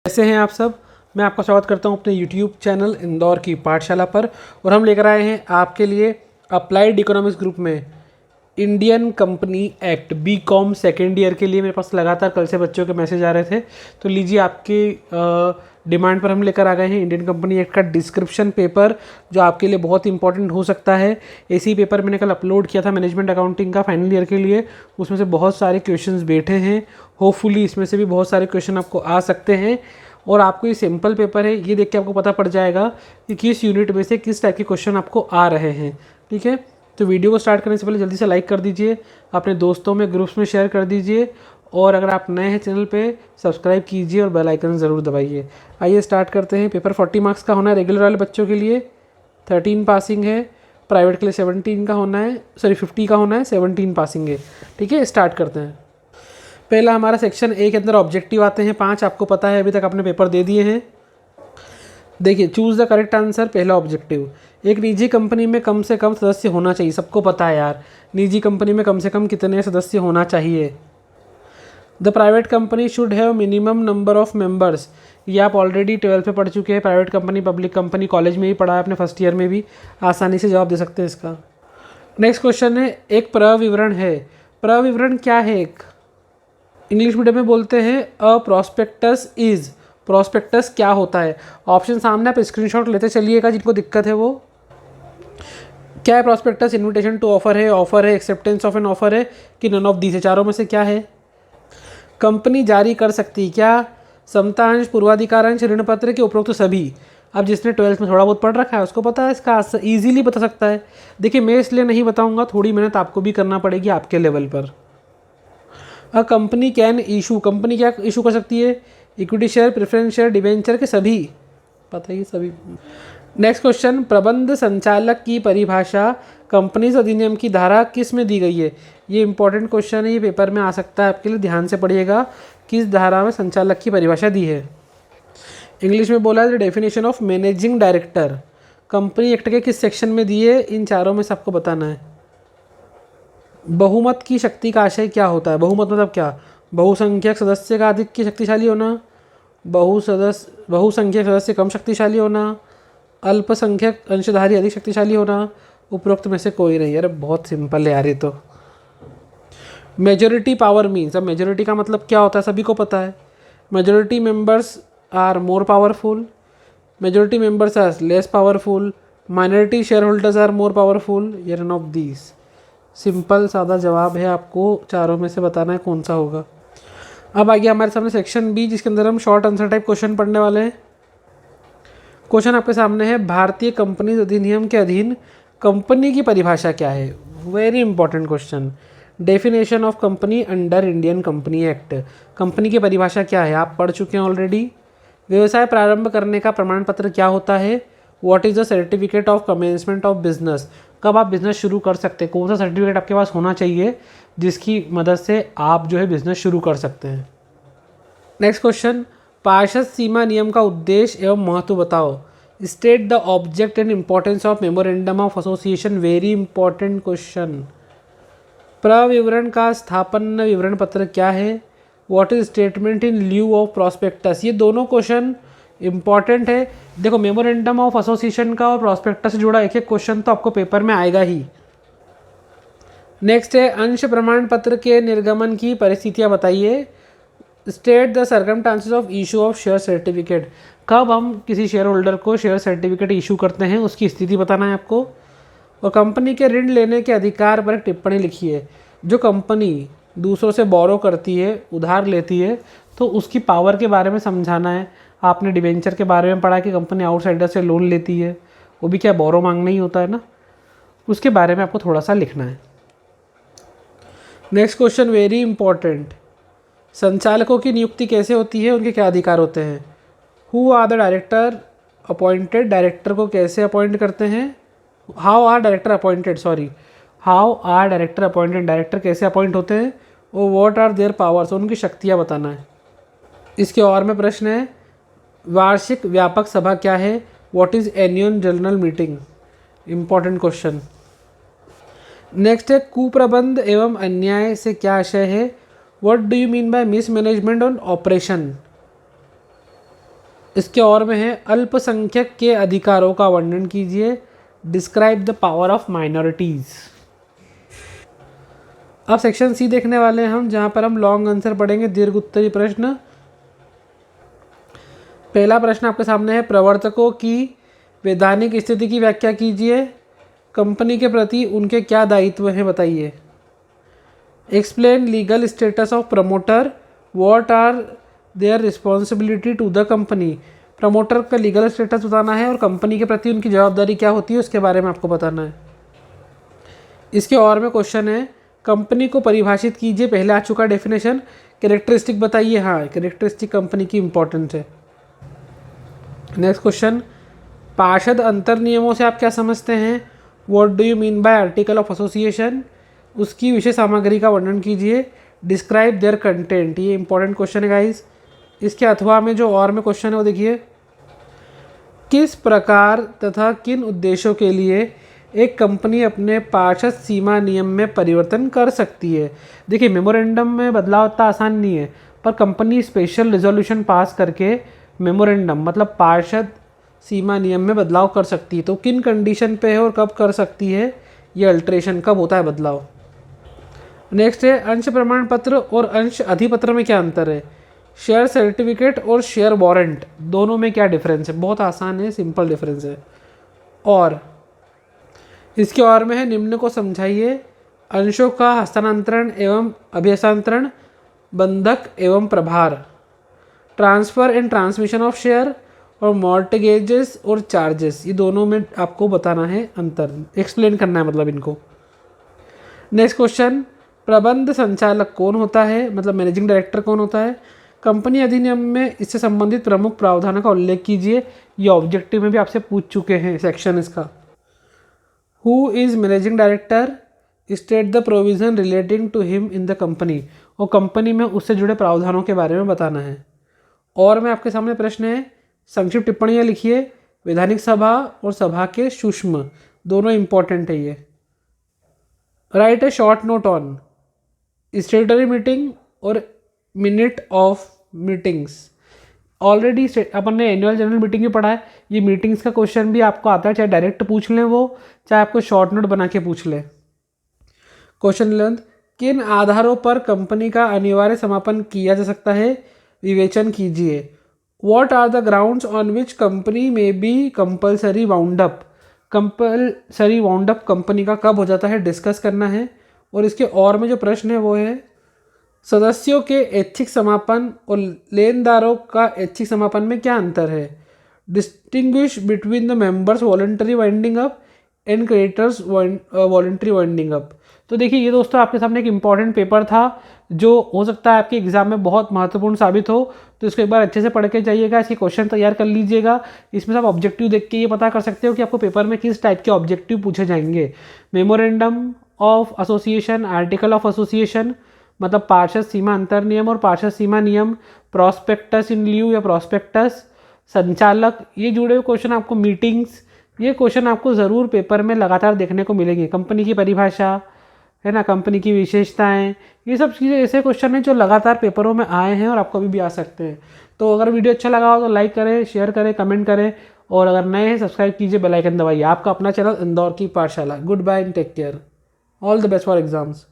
कैसे हैं आप सब। मैं आपका स्वागत करता हूं अपने YouTube चैनल इंदौर की पाठशाला पर। और हम लेकर आए हैं आपके लिए अप्लाइड इकोनॉमिक्स ग्रुप में Indian company act BCom second year के लिए। मेरे पास लगातार कल से बच्चों के मैसेज आ रहे थे, तो लीजिए आपकी डिमांड पर हम लेकर आ गए हैं इंडियन कंपनी एक्ट का डिस्क्रिप्शन पेपर, जो आपके लिए बहुत इंपॉर्टेंट हो सकता है। ऐसी पेपर मैंने कल अपलोड किया था मैनेजमेंट अकाउंटिंग का फाइनल ईयर के लिए, उसमें से बहुत सारे क्वेश्चंस बैठे हैं। होपफुली इसमें से भी बहुत सारे क्वेश्चन आपको आ सकते हैं। और आपको ये सिंपल पेपर है, ये देख के आपको पता पड़ जाएगा कि किस यूनिट में से किस टाइप के क्वेश्चन आपको आ रहे हैं। ठीक है, तो वीडियो को स्टार्ट करने से पहले जल्दी से लाइक कर दीजिए, अपने दोस्तों में ग्रुप्स में शेयर कर दीजिए, और अगर आप नए हैं चैनल पे सब्सक्राइब कीजिए और बेल आइकन ज़रूर दबाइए। आइए स्टार्ट करते हैं। पेपर 40 मार्क्स का होना है रेगुलर वाले बच्चों के लिए, 13 पासिंग है। प्राइवेट के लिए 17 का होना है, 50 का होना है, 17 पासिंग है। ठीक है, स्टार्ट करते हैं। पहला हमारा सेक्शन ए के अंदर ऑब्जेक्टिव आते हैं 5। आपको पता है, अभी तक आपने पेपर दे दिए हैं। देखिए, चूज़ द करेक्ट आंसर। पहला ऑब्जेक्टिव, एक निजी कंपनी में कम से कम सदस्य होना चाहिए। सबको पता है यार, निजी कंपनी में कम से कम कितने सदस्य होना चाहिए। The private company should have minimum number of members. ये आप ऑलरेडी 12th में पढ़ चुके हैं। Private company, public company college में ही पढ़ा है अपने फर्स्ट ईयर में भी, आसानी से जवाब दे सकते हैं इसका। नेक्स्ट क्वेश्चन है, एक प्रविवरण है। प्रविवरण क्या है? एक इंग्लिश मीडियम में बोलते हैं अ प्रॉस्पेक्टस इज। प्रॉस्पेक्टस क्या होता है? ऑप्शन सामने, आप स्क्रीनशॉट लेते चलिएगा जिनको दिक्कत है वो। क्या है प्रॉस्पेक्टस? इन्विटेशन टू ऑफर है, ऑफर है, एक्सेप्टेंस ऑफ एन ऑफर है, कि नन ऑफ दी से चारों में से क्या है? कंपनी जारी कर सकती क्या समतांश, पूर्वाधिकारांश, ऋण पत्र के उपरोक्त सभी? अब जिसने 12th में थोड़ा बहुत पढ़ रखा है उसको पता है, इसका ईजिली बता सकता है। देखिए, मैं इसलिए नहीं बताऊंगा, थोड़ी मेहनत आपको भी करना पड़ेगी आपके लेवल पर। A company can issue, company क्या इशू कर सकती है? Equity share, preference share, debenture के सभी। पता ही सभी। नेक्स्ट क्वेश्चन, प्रबंध संचालक की परिभाषा कंपनीज अधिनियम की धारा किस में दी गई है? ये इंपॉर्टेंट क्वेश्चन है, ये पेपर में आ सकता है आपके लिए, ध्यान से पढ़िएगा। किस धारा में संचालक की परिभाषा दी है? इंग्लिश में बोला है definition of managing director, company act के किस सेक्शन में दी है? इन चारों में सबको बताना है। बहुमत की शक्ति का आशय क्या होता है? बहुमत मतलब क्या? बहुसंख्यक सदस्य का अधिक की शक्तिशाली होना, बहुसंख्यक सदस्य कम शक्तिशाली होना, अल्पसंख्यक अंशधारी अधिक शक्तिशाली होना, उपरोक्त में से कोई नहीं। यार बहुत सिंपल है यार ये तो। मेजॉरिटी पावर मीन्स, अब मेजॉरिटी का मतलब क्या होता है सभी को पता है। Majority members are more powerful, majority members are less powerful, minority share holders are more powerful, ये नन ऑफ दीज। सिंपल सादा जवाब है, आपको चारों में से बताना है कौन सा होगा। अब आगे हमारे सामने सेक्शन बी, जिसके अंदर हम शॉर्ट आंसर टाइप क्वेश्चन पढ़ने वाले हैं। क्वेश्चन आपके सामने है, भारतीय कंपनी अधिनियम के अधीन कंपनी की परिभाषा क्या है? Very important question. Definition of company under Indian company act, company की परिभाषा क्या है? आप पढ़ चुके हैं ऑलरेडी। व्यवसाय प्रारंभ करने का प्रमाण पत्र क्या होता है? What is the certificate of commencement of business, कब आप बिजनेस शुरू कर सकते हैं? कौन सा सर्टिफिकेट आपके पास होना चाहिए जिसकी मदद से आप जो है बिजनेस शुरू कर सकते हैं? नेक्स्ट क्वेश्चन, पार्षद सीमा नियम का उद्देश्य एवं महत्व बताओ। State the object and importance of memorandum of association, very important question. प्रविवरण का स्थापन विवरण पत्र क्या है? What is statement in lieu of prospectus, ये दोनों क्वेश्चन इंपॉर्टेंट है। देखो, मेमोरेंडम ऑफ एसोसिएशन का और प्रॉस्पेक्टस से जुड़ा एक एक क्वेश्चन तो आपको पेपर में आएगा ही। नेक्स्ट है, अंश प्रमाण पत्र के निर्गमन की परिस्थितियां बताइए। State the circumstances of issue of share certificate, कब हम किसी शेयर होल्डर को शेयर सर्टिफिकेट इशू करते हैं उसकी स्थिति बताना है आपको। और कंपनी के ऋण लेने के अधिकार पर एक टिप्पणी लिखी है। जो कंपनी दूसरों से बोरो करती है, उधार लेती है, तो उसकी पावर के बारे में समझाना है। आपने डिबेंचर के बारे में पढ़ा कि कंपनी आउटसाइडर से लोन लेती है, वो भी क्या बोरो मांगना ही होता है ना, उसके बारे में आपको थोड़ा सा लिखना है। नेक्स्ट क्वेश्चन वेरी इंपॉर्टेंट, संचालकों की नियुक्ति कैसे होती है, उनके क्या अधिकार होते हैं? Who are the director appointed, director को कैसे अपॉइंट करते हैं? How are director appointed, sorry, how are director appointed, director कैसे अपॉइंट होते हैं? और व्हाट आर देयर पावर्स, उनकी शक्तियाँ बताना है। इसके और में प्रश्न है, वार्षिक व्यापक सभा क्या है? What is annual general meeting, important question. Next है, कुप्रबंध एवं अन्याय से क्या आशय है? What do you mean by mismanagement on operation? इसके और में है अल्पसंख्यक के अधिकारों का वर्णन कीजिए, describe the power of minorities. अब सेक्शन सी देखने वाले हैं हम, जहाँ पर हम लॉन्ग आंसर पढ़ेंगे, दीर्घ उत्तरी प्रश्न। पहला प्रश्न आपके सामने है, प्रवर्तकों की वैधानिक स्थिति की व्याख्या कीजिए, कंपनी के प्रति उनके क्या दायित्व हैं बताइए। Explain legal status of promoter, what are their responsibility to the company. Promoter का लीगल स्टेटस बताना है और कंपनी के प्रति उनकी जवाबदारी क्या होती है उसके बारे में आपको बताना है। इसके और में क्वेश्चन है, कंपनी को परिभाषित कीजिए, पहले आ चुका डेफिनेशन, कैरेक्टरिस्टिक बताइए। हाँ, कैरेक्टरिस्टिक कंपनी की इंपॉर्टेंस है। नेक्स्ट क्वेश्चन, पार्षद अंतर नियमों से आप क्या समझते हैं, what do you mean by article of association. उसकी विषय सामग्री का वर्णन कीजिए, डिस्क्राइब देयर कंटेंट। ये इंपॉर्टेंट क्वेश्चन है गाइस। इसके अथवा में जो और में क्वेश्चन है वो देखिए, किस प्रकार तथा किन उद्देश्यों के लिए एक कंपनी अपने पार्षद सीमा नियम में परिवर्तन कर सकती है। देखिए, मेमोरेंडम में बदलाव इतना आसान नहीं है, पर कंपनी स्पेशल रिजोल्यूशन पास करके मेमोरेंडम मतलब पार्षद सीमा नियम में बदलाव कर सकती है। तो किन कंडीशन पे है और कब कर सकती है ये अल्ट्रेशन, कब होता है बदलाव। नेक्स्ट है, अंश प्रमाण पत्र और अंश अधिपत्र में क्या अंतर है। शेयर सर्टिफिकेट और शेयर वारंट दोनों में क्या डिफरेंस है। बहुत आसान है, सिंपल डिफरेंस है। और इसके और में है, निम्न को समझाइए, अंशों का हस्तांतरण एवं अभिहस्तांतरण, बंधक एवं प्रभार, transfer and transmission of share, और मॉर्टगेजेस और चार्जेस, ये दोनों में आपको बताना है अंतर, एक्सप्लेन करना है मतलब इनको। नेक्स्ट क्वेश्चन, प्रबंध संचालक कौन होता है, मतलब मैनेजिंग डायरेक्टर कौन होता है। कंपनी अधिनियम में इससे संबंधित प्रमुख प्रावधानों का उल्लेख कीजिए। ये ऑब्जेक्टिव में भी आपसे पूछ चुके हैं सेक्शन इसका। Who is managing director, state the provision relating to him in the company, और कंपनी में उससे जुड़े प्रावधानों के बारे में बताना है। और मैं आपके सामने प्रश्न है, संक्षिप्त टिप्पणियाँ लिखिए, वैधानिक सभा और सभा के सूक्ष्म दोनों इंपॉर्टेंट है ये। Right A short note on स्टेटरी meeting और मिनट ऑफ मीटिंग्स। ऑलरेडी अपन ने एनुअल जनरल मीटिंग भी पढ़ा है, ये मीटिंग्स का क्वेश्चन भी आपको आता है, चाहे डायरेक्ट पूछ लें वो, चाहे आपको शॉर्ट नोट बना के पूछ लें। क्वेश्चन 11, किन आधारों पर कंपनी का अनिवार्य समापन किया जा सकता है, विवेचन कीजिए। What are the grounds on which company may be compulsory wound up? Compulsory wound up company का कब हो जाता है, डिस्कस करना है। और इसके और में जो प्रश्न है वो है, सदस्यों के ऐच्छिक समापन और लेनदारों का ऐच्छिक समापन में क्या अंतर है। Distinguish between the members voluntary winding up and creditors voluntary winding up. तो देखिए, ये दोस्तों आपके सामने एक इंपॉर्टेंट पेपर था जो हो सकता है आपके एग्जाम में बहुत महत्वपूर्ण साबित हो, तो इसको एक बार अच्छे से पढ़ के जाइएगा, इसके क्वेश्चन तैयार कर लीजिएगा। इसमें सब ऑब्जेक्टिव देख के ये पता कर सकते हो कि आपको पेपर में किस टाइप के ऑब्जेक्टिव पूछे जाएंगे। Memorandum of association, article of association मतलब पार्षद सीमा अंतर नियम और पार्षद सीमा नियम, प्रॉस्पेक्टस इन ल्यू या प्रॉस्पेक्टस, संचालक, ये जुड़े हुए क्वेश्चन आपको, मीटिंग्स, ये क्वेश्चन आपको ज़रूर पेपर में लगातार देखने को मिलेंगे। कंपनी की परिभाषा है ना, कंपनी की विशेषताएं, ये सब चीज़ें ऐसे क्वेश्चन हैं जो लगातार पेपरों में आए हैं और आपको अभी भी आ सकते हैं। तो अगर वीडियो अच्छा लगा हो तो लाइक करें, शेयर करें, कमेंट करें, और अगर नए हैं सब्सक्राइब कीजिए, बेल आइकन दबाइए। आपका अपना चैनल इंदौर की पाठशाला। Good bye and take care. All the best for exams.